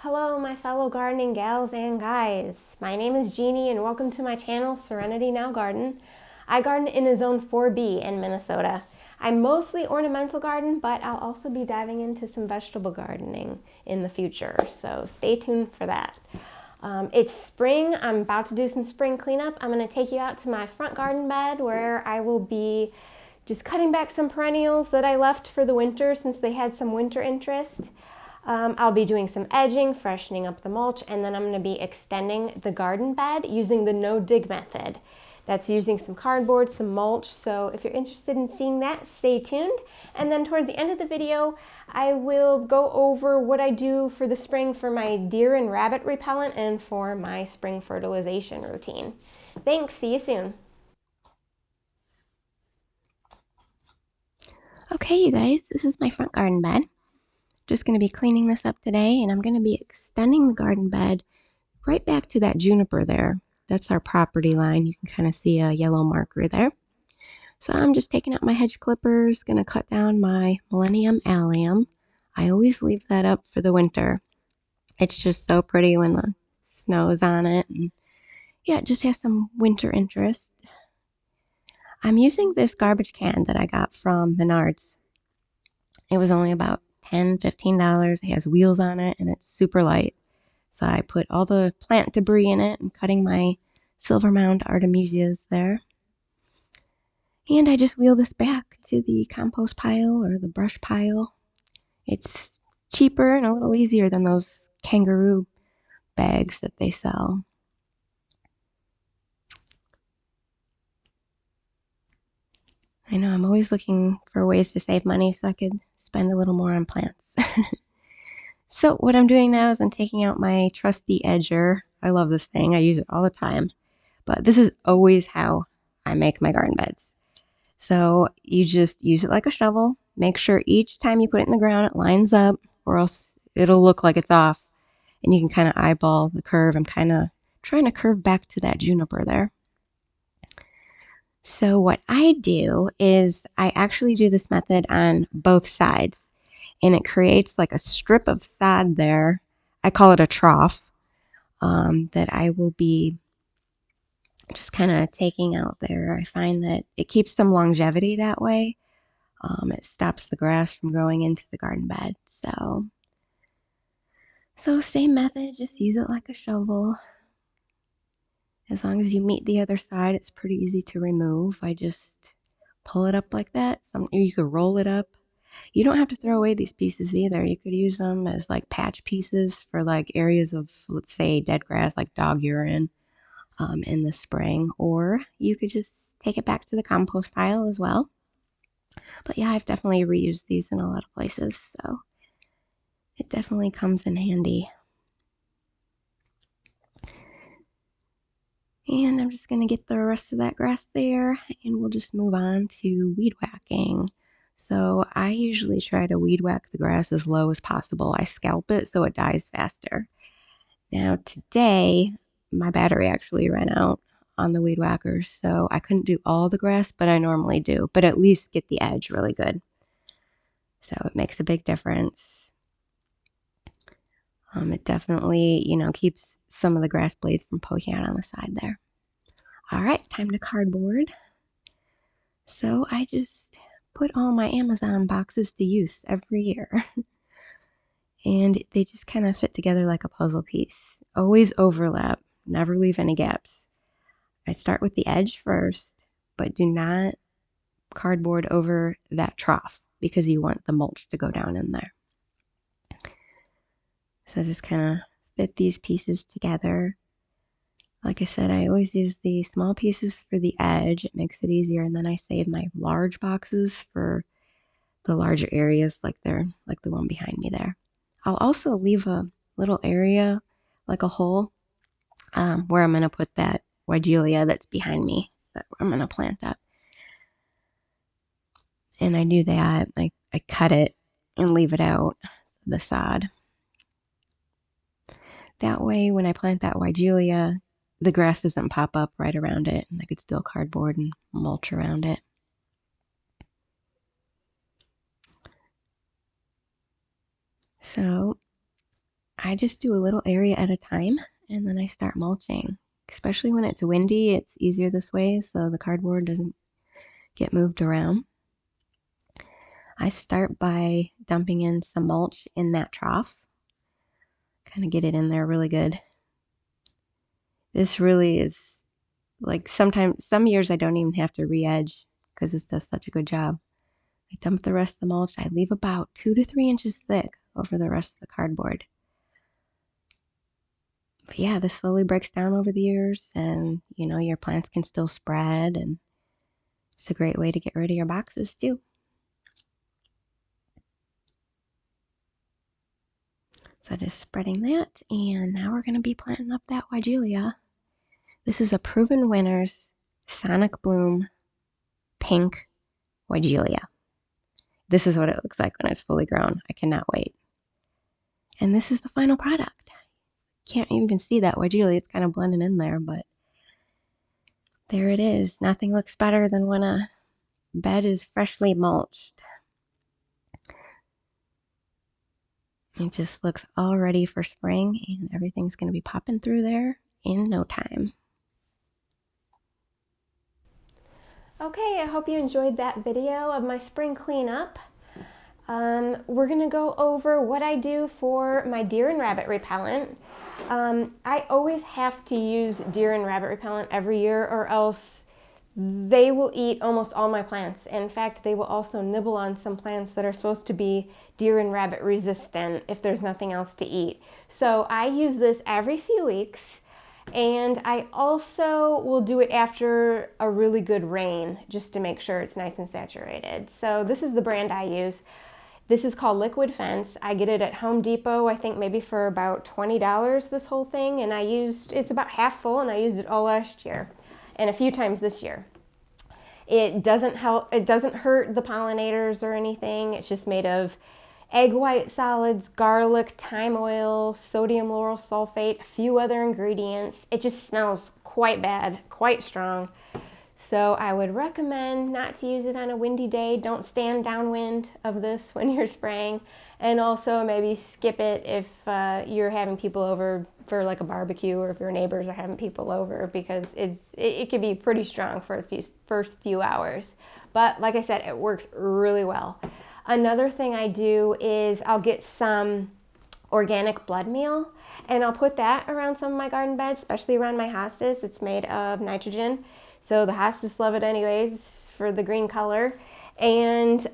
Hello my fellow gardening gals and guys. My name is Jeannie and welcome to my channel Serenity Now Garden. I garden in a zone 4B in Minnesota. I mostly ornamental garden, but I'll also be diving into some vegetable gardening in the future, so stay tuned for that. It's spring. I'm about to do some spring cleanup. I'm going to take you out to my front garden bed where I will be just cutting back some perennials that I left for the winter since they had some winter interest. I'll be doing some edging, freshening up the mulch, and then I'm going to be extending the garden bed using the no dig method. That's using some cardboard, some mulch, so if you're interested in seeing that, stay tuned. And then towards the end of the video, I will go over what I do for the spring for my deer and rabbit repellent and for my spring fertilization routine. Thanks, see you soon. Okay, you guys, this is my front garden bed. Just going to be cleaning this up today, and I'm going to be extending the garden bed right back to that juniper there. That's our property line. You can kind of see a yellow marker there. So I'm just taking out my hedge clippers, going to cut down my millennium allium. I always leave that up for the winter. It's just so pretty when the snow is on it. And yeah, it just has some winter interest. I'm using this garbage can that I got from Menards. It was only about $10, $15. It has wheels on it and it's super light. So I put all the plant debris in it and cutting my silver mound artemisias there. And I just wheel this back to the compost pile or the brush pile. It's cheaper and a little easier than those kangaroo bags that they sell. I know I'm always looking for ways to save money so I could spend a little more on plants. So what I'm doing now is I'm taking out my trusty edger. I love this thing. I use it all the time. But this is always how I make my garden beds. So you just use it like a shovel. Make sure each time you put it in the ground, it lines up, or else it'll look like it's off. And you can kind of eyeball the curve. I'm kind of trying to curve back to that juniper there. So what I do is I actually do this method on both sides. And it creates like a strip of sod there. I call it a trough that I will be just kind of taking out there. I find that it keeps some longevity that way. It stops the grass from growing into the garden bed. So same method, just use it like a shovel. As long as you meet the other side, it's pretty easy to remove. I just pull it up like that. You could roll it up. You don't have to throw away these pieces either. You could use them as like patch pieces for like areas of, let's say, dead grass like dog urine in the spring. Or you could just take it back to the compost pile as well. But yeah, I've definitely reused these in a lot of places, so it definitely comes in handy. And I'm just going to get the rest of that grass there, and we'll just move on to weed whacking. So I usually try to weed whack the grass as low as possible. I scalp it so it dies faster. Now today, my battery actually ran out on the weed whacker, so I couldn't do all the grass, but I normally do, but at least get the edge really good. So it makes a big difference. It definitely, keeps some of the grass blades from poking out on the side there. All right, time to cardboard. So I just put all my Amazon boxes to use every year. And they just kind of fit together like a puzzle piece. Always overlap, never leave any gaps. I start with the edge first, but do not cardboard over that trough because you want the mulch to go down in there. So just kind of fit these pieces together. Like I said, I always use the small pieces for the edge. It makes it easier, and then I save my large boxes for the larger areas like the one behind me there. I'll also leave a little area, like a hole, where I'm going to put that Weigela that's behind me that I'm going to plant up. And I do that. I cut it and leave it out, the sod. That way, when I plant that Weigela, the grass doesn't pop up right around it, and I could still cardboard and mulch around it. So I just do a little area at a time and then I start mulching. Especially when it's windy, it's easier this way so the cardboard doesn't get moved around. I start by dumping in some mulch in that trough. Kind of get it in there really good. This really is like some years I don't even have to re-edge because this does such a good job. I dump the rest of the mulch. I leave about 2 to 3 inches thick over the rest of the cardboard. But yeah, this slowly breaks down over the years and your plants can still spread, and it's a great way to get rid of your boxes too. So just spreading that, and now we're going to be planting up that Weigela. This is a Proven Winners Sonic Bloom Pink Weigela. This is what it looks like when it's fully grown. I cannot wait. And this is the final product. Can't even see that Weigela. It's kind of blending in there, but there it is. Nothing looks better than when a bed is freshly mulched. It just looks all ready for spring, and everything's going to be popping through there in no time. Okay, I hope you enjoyed that video of my spring cleanup. We're going to go over what I do for my deer and rabbit repellent. I always have to use deer and rabbit repellent every year, or else they will eat almost all my plants. In fact, they will also nibble on some plants that are supposed to be deer and rabbit resistant if there's nothing else to eat. So I use this every few weeks, and I also will do it after a really good rain just to make sure it's nice and saturated. So this is the brand I use. This is called Liquid Fence. I get it at Home Depot, I think maybe for about $20, this whole thing, and it's about half full, and I used it all last year and a few times this year. It doesn't hurt the pollinators or anything. It's just made of egg white solids, garlic, thyme oil, sodium lauryl sulfate, a few other ingredients. It just smells quite bad, quite strong. So I would recommend not to use it on a windy day. Don't stand downwind of this when you're spraying. And also maybe skip it if you're having people over for like a barbecue, or if your neighbors are having people over, because it can be pretty strong for the first few hours. But like I said, it works really well. Another thing I do is I'll get some organic blood meal, and I'll put that around some of my garden beds, especially around my hostas. It's made of nitrogen, so the hostas love it anyways for the green color. And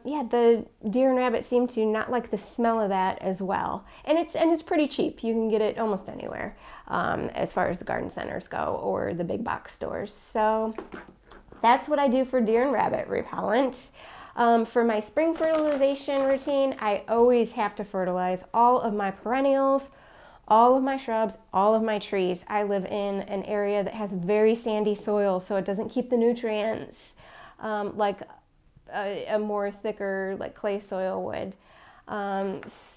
yeah, the deer and rabbit seem to not like the smell of that as well. And it's pretty cheap. You can get it almost anywhere as far as the garden centers go, or the big box stores. So that's what I do for deer and rabbit repellent. For my spring fertilization routine, I always have to fertilize all of my perennials, all of my shrubs, all of my trees. I live in an area that has very sandy soil, so it doesn't keep the nutrients like a more thicker like clay soil would.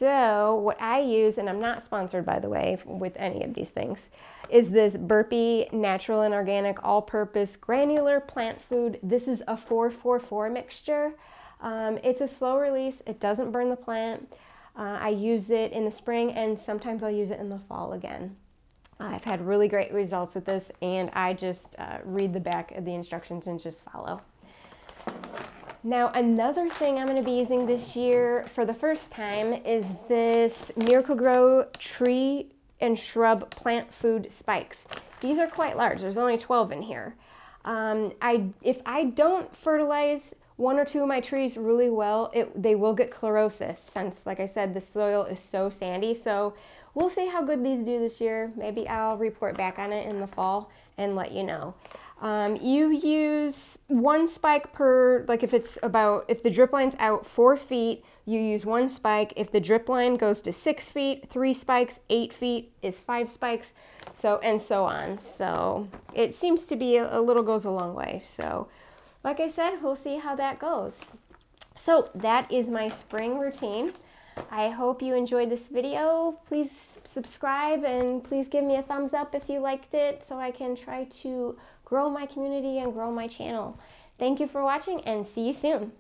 So what I use, and I'm not sponsored by the way with any of these things, is this Burpee natural and organic all-purpose granular plant food. This is a 4-4-4 mixture. It's a slow release. It doesn't burn the plant. I use it in the spring, and sometimes I'll use it in the fall again. I've had really great results with this, and I just read the back of the instructions and just follow. Now, another thing I'm going to be using this year for the first time is this Miracle-Gro tree and shrub plant food spikes. These are quite large. There's only 12 in here. If I don't fertilize one or two of my trees really well, they will get chlorosis, since, like I said, the soil is so sandy. So we'll see how good these do this year. Maybe I'll report back on it in the fall and let you know. You use one spike per, like if the drip line's out 4 feet, you use one spike. If the drip line goes to 6 feet, 3 spikes, 8 feet is 5 spikes, and so on. So it seems to be a little goes a long way. So like I said, we'll see how that goes. So that is my spring routine. I hope you enjoyed this video. Please subscribe, and please give me a thumbs up if you liked it, so I can try to grow my community and grow my channel. Thank you for watching, and see you soon.